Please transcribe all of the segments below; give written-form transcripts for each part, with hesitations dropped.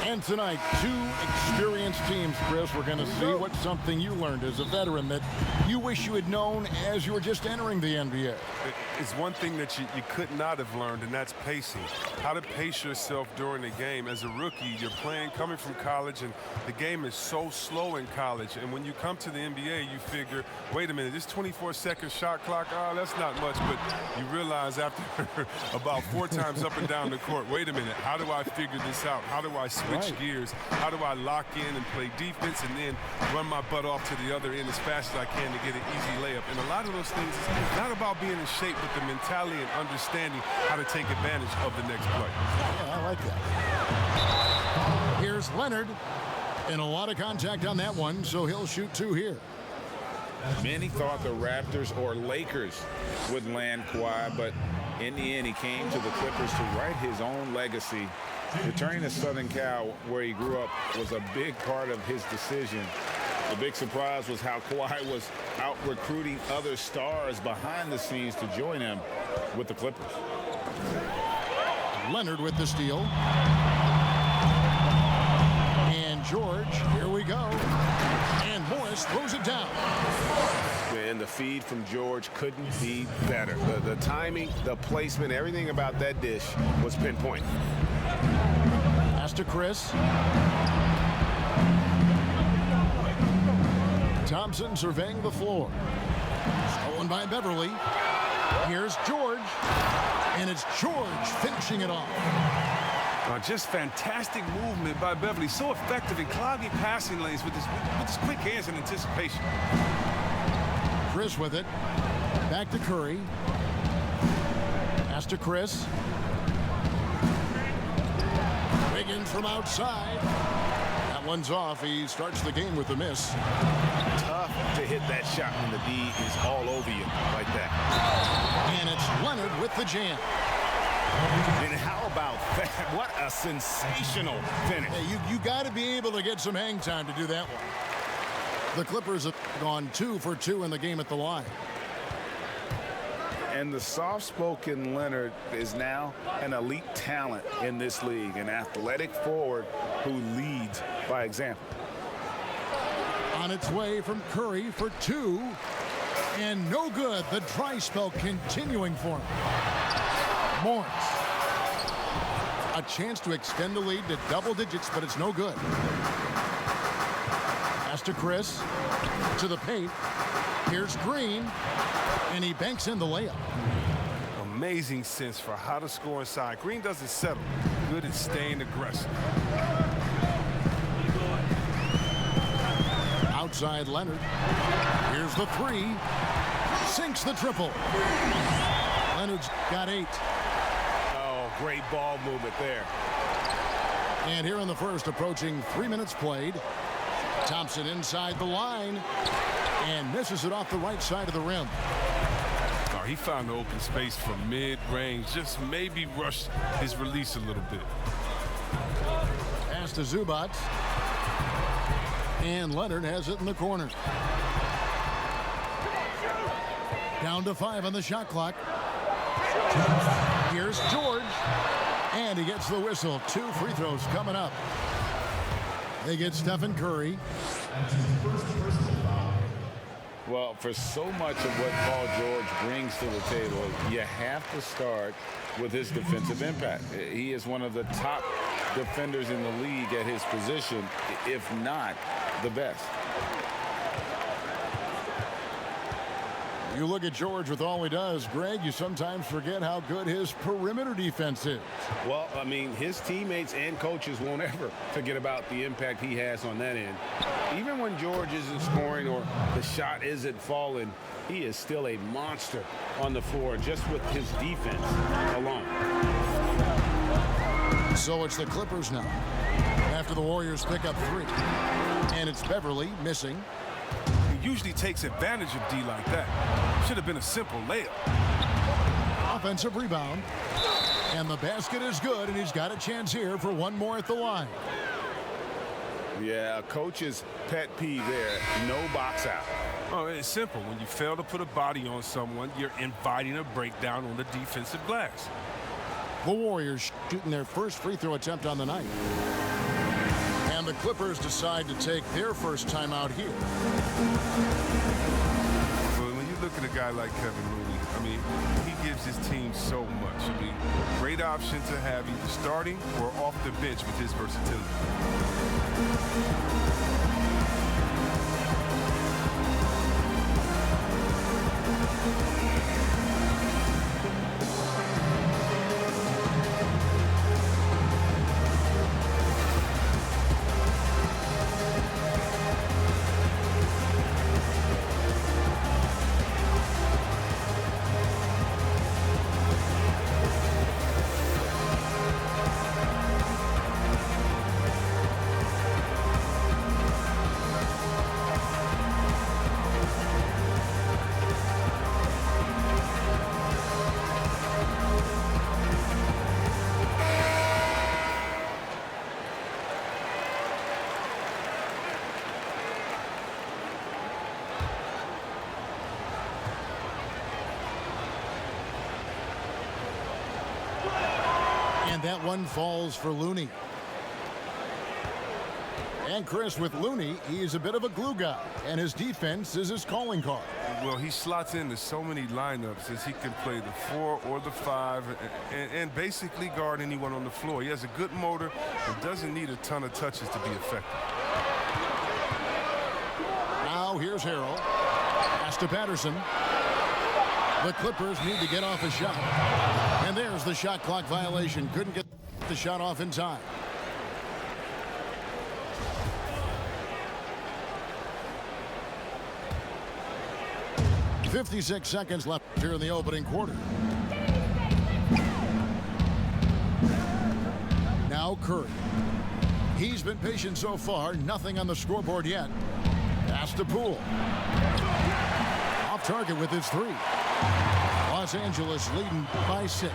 And tonight, two experienced teams, Chris. We're going to see what's something you learned as a veteran that you wish you had known as you were just entering the NBA. It's one thing that you could not have learned, and that's pacing. How to pace yourself during the game. As a rookie, you're playing, coming from college, and the game is so slow in college. And when you come to the NBA, you figure, wait a minute, this 24-second shot clock, that's not much. But you realize after about 4 times up and down the court, wait a minute, how do I figure this out? How do I switch gears? How do I lock in and play defense and then run my butt off to the other end as fast as I can to get an easy layup? And a lot of those things is not about being in shape, but the mentality and understanding how to take advantage of the next play. Yeah, I like that. Here's Leonard. And a lot of contact on that one, so he'll shoot 2 here. Many thought the Raptors or Lakers would land Kawhi, but in the end, he came to the Clippers to write his own legacy. Returning to Southern Cal, where he grew up, was a big part of his decision. The big surprise was how Kawhi was out recruiting other stars behind the scenes to join him with the Clippers. Leonard with the steal. And George, here we go. And Morris throws it down. And the feed from George couldn't be better. The timing, the placement, everything about that dish was pinpoint. Pass to Chris. Thompson surveying the floor. Stolen by Beverly. Here's George. And it's George finishing it off. Just fantastic movement by Beverly. So effective in clogging passing lanes with his quick hands and anticipation. Chris with it. Back to Curry. Pass to Chris. Wiggins from outside. That one's off. He starts the game with a miss. Tough to hit that shot when the D is all over you like that. And it's Leonard with the jam. And how about that? What a sensational finish. Hey, you got to be able to get some hang time to do that one. The Clippers have gone 2 for 2 in the game at the line. And the soft-spoken Leonard is now an elite talent in this league, an athletic forward who leads by example. On its way from Curry for 2. And no good. The dry spell continuing for him. Morris. A chance to extend the lead to double digits, but it's no good. Pass to Chris. To the paint. Here's Green. And he banks in the layup. Amazing sense for how to score inside. Green doesn't settle. Good at staying aggressive. Outside Leonard. Here's the 3. Sinks the triple. Leonard's got 8. Oh, great ball movement there. And here in the first, approaching 3 minutes played. Thompson inside the line. And misses it off the right side of the rim. He found the open space from mid-range. Just maybe rushed his release a little bit. Pass to Zubac. And Leonard has it in the corner. Down to 5 on the shot clock. Here's George. And he gets the whistle. 2 free throws coming up. They get Stephen Curry. Well, for so much of what Paul George brings to the table, you have to start with his defensive impact. He is one of the top defenders in the league at his position, if not the best. You look at George with all he does, Greg, you sometimes forget how good his perimeter defense is. Well, I mean, his teammates and coaches won't ever forget about the impact he has on that end. Even when George isn't scoring or the shot isn't falling, he is still a monster on the floor just with his defense alone. So it's the Clippers now after the Warriors pick up 3. And it's Beverly missing. He usually takes advantage of D like that. Should have been a simple layup. Offensive rebound. And the basket is good, and he's got a chance here for one more at the line. Yeah, coach's pet peeve there, no box out. Oh, it's simple. When you fail to put a body on someone, you're inviting a breakdown on the defensive glass. The Warriors shooting their first free throw attempt on the night. Clippers decide to take their first time out here. Well, when you look at a guy like Kevin Looney, I mean, he gives his team so much. I mean, great option to have either starting or off the bench with his versatility. And that one falls for Looney. And Chris, with Looney, he is a bit of a glue guy, and his defense is his calling card. Well, he slots into so many lineups as he can play the 4 or the 5 and basically guard anyone on the floor. He has a good motor and doesn't need a ton of touches to be effective. Now here's Harrell. Pass to Patterson. The Clippers need to get off a shot. And there's the shot clock violation. Couldn't get the shot off in time. .56 seconds left here in the opening quarter. Now Curry. He's been patient so far. Nothing on the scoreboard yet. Pass to Poole. Off target with his 3. Los Angeles leading by 6.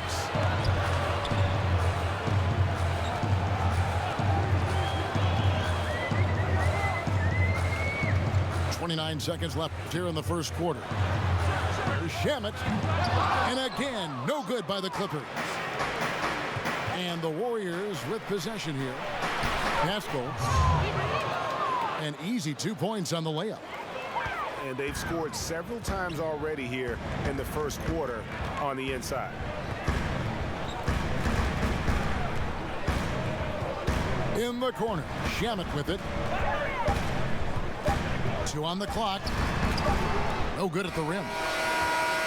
.29 seconds left here in the first quarter. Here's Shamet. And again, no good by the Clippers. And the Warriors with possession here. Pascal. An easy 2 points on the layup. And they've scored several times already here in the first quarter on the inside. In the corner, Shamet with it. 2 on the clock. No good at the rim.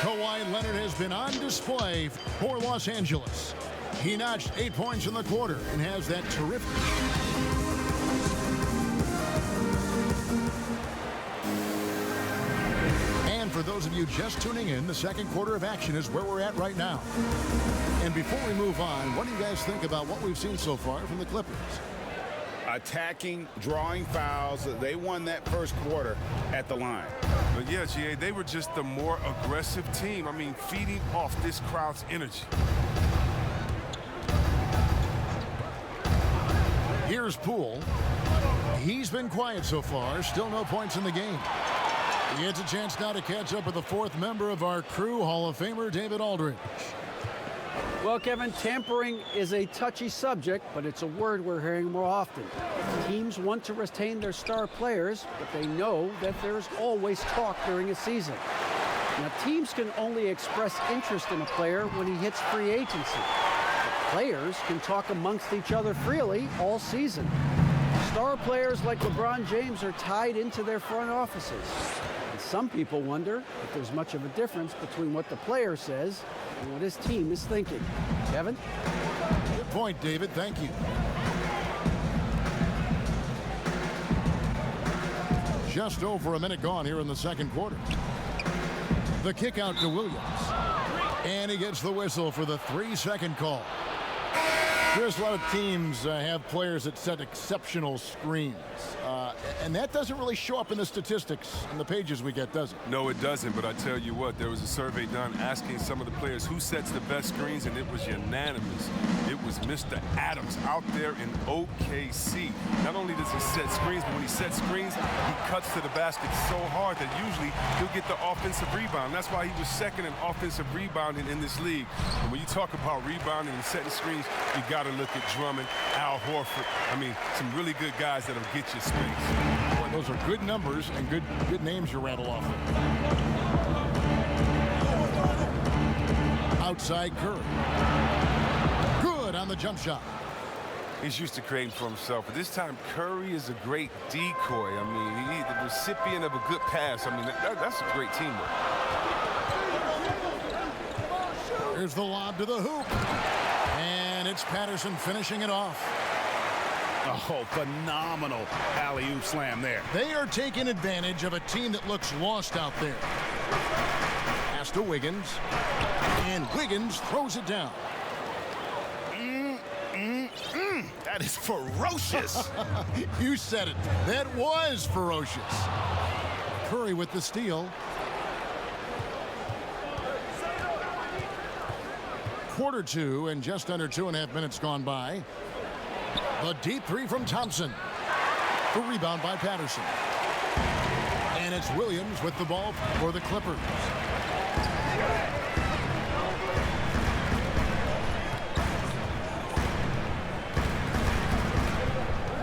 Kawhi Leonard has been on display for Los Angeles. He notched 8 points in the quarter and has that terrific. For those of you just tuning in, the second quarter of action is where we're at right now. And before we move on, what do you guys think about what we've seen so far from the Clippers? Attacking, drawing fouls. They won that first quarter at the line. But yeah, GA, they were just the more aggressive team. I mean, feeding off this crowd's energy. Here's Poole. He's been quiet so far. Still no points in the game. He gets a chance now to catch up with the 4th member of our crew, Hall of Famer David Aldridge. Well, Kevin, tampering is a touchy subject, but it's a word we're hearing more often. Teams want to retain their star players, but they know that there's always talk during a season. Now, teams can only express interest in a player when he hits free agency. But players can talk amongst each other freely all season. Star players like LeBron James are tied into their front offices. And some people wonder if there's much of a difference between what the player says and what his team is thinking. Kevin? Good point, David. Thank you. Just over a minute gone here in the second quarter. The kick out to Williams. And he gets the whistle for the 3-second call. Chris, a lot of teams have players that set exceptional screens. And that doesn't really show up in the statistics and the pages we get, does it? No, it doesn't, but I tell you what, there was a survey done asking some of the players who sets the best screens, and it was unanimous. It was Mr. Adams out there in OKC. Not only does he set screens, but when he sets screens, he cuts to the basket so hard that usually he'll get the offensive rebound. That's why he was second in offensive rebounding in this league. And when you talk about rebounding and setting screens, you got to look at Drummond, Al Horford. I mean, some really good guys that'll get you space. Boy, those are good numbers and good names you rattle off there. Outside Curry. Good on the jump shot. He's used to creating for himself, but this time Curry is a great decoy. I mean, he's the recipient of a good pass. I mean, that's a great teamwork. Here's the lob to the hoop. And it's Patterson finishing it off. Oh, phenomenal alley-oop slam there. They are taking advantage of a team that looks lost out there. Pass to Wiggins. And Wiggins throws it down. That is ferocious. You said it. That was ferocious. Curry with the steal. Quarter two and just under 2.5 minutes gone by. The deep three from Thompson. The rebound by Patterson. And it's Williams with the ball for the Clippers.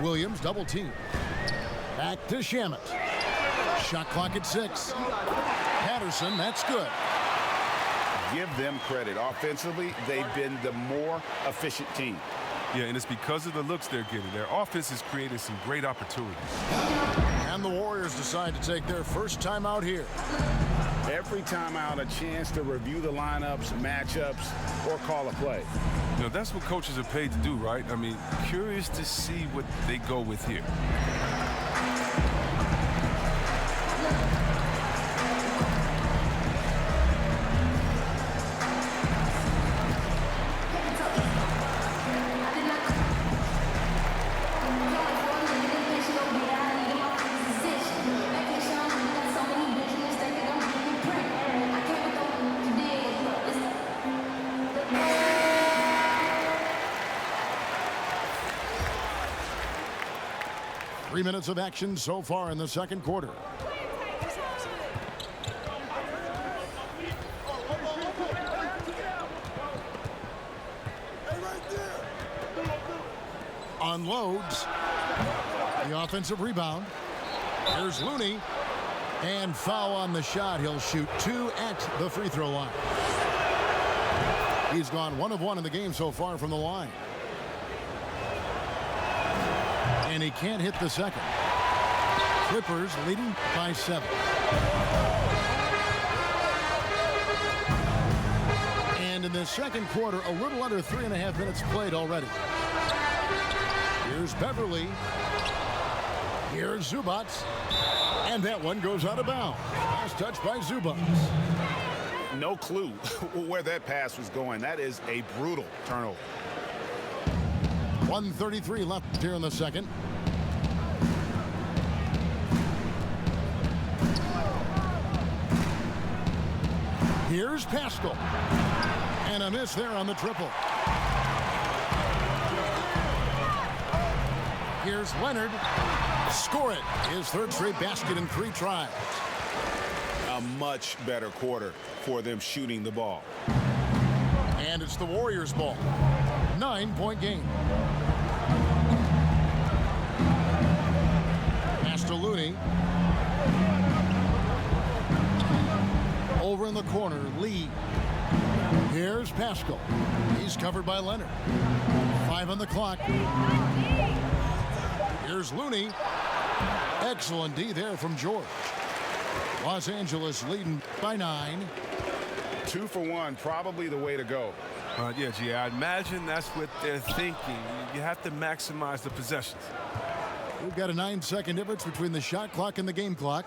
Williams double team. Back to Shamet. Shot clock at 6. Patterson, that's good. Give them credit. Offensively, they've been the more efficient team. Yeah, and it's because of the looks they're getting. Their offense has created some great opportunities. And the Warriors decide to take their first time out here. Every time out, a chance to review the lineups, matchups, or call a play. You know, that's what coaches are paid to do, right? I mean, curious to see what they go with here. Three minutes of action so far in the second quarter. Unloads. The offensive rebound. Here's Looney. And foul on the shot. He'll shoot 2 at the free throw line. He's gone 1 of 1 in the game so far from the line. And he can't hit the second. Clippers leading by 7. And in the second quarter, a little under 3.5 minutes played already. Here's Beverly. Here's Zubac. And that one goes out of bounds. Last touch by Zubac. No clue where that pass was going. That is a brutal turnover. 1:33 left here in the second. Here's Pascal. And a miss there on the triple. Here's Leonard. Score it. His third straight basket in 3 tries. A much better quarter for them shooting the ball. And it's the Warriors' ball. 9-point game. Pass to Looney. Over in the corner, Lee. Here's Pascal. He's covered by Leonard. 5 on the clock. Here's Looney. Excellent D there from George. Los Angeles leading by 9. 2 for 1, probably the way to go. Yeah, G, I imagine that's what they're thinking. You have to maximize the possessions. We've got a 9-second difference between the shot clock and the game clock.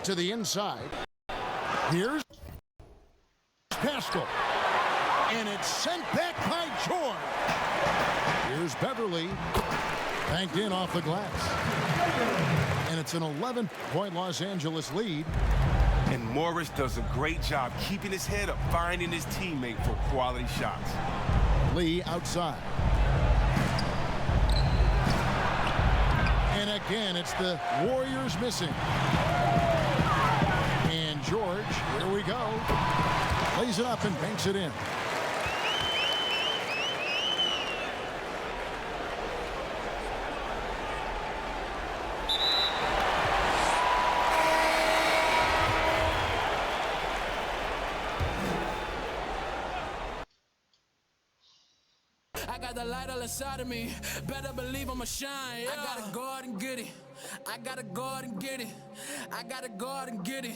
To the inside. Here's Pascal. And it's sent back by George. Here's Beverly. Banked in off the glass. And it's an 11-point Los Angeles lead. And Morris does a great job keeping his head up, finding his teammate for quality shots. Lee outside. And again, it's the Warriors missing. And George, here we go. Lays it up and banks it in. I got the light all inside of me. Better believe I'ma shine. Yeah. I gotta go out and get it. I gotta go out and get it. I gotta go out and get it.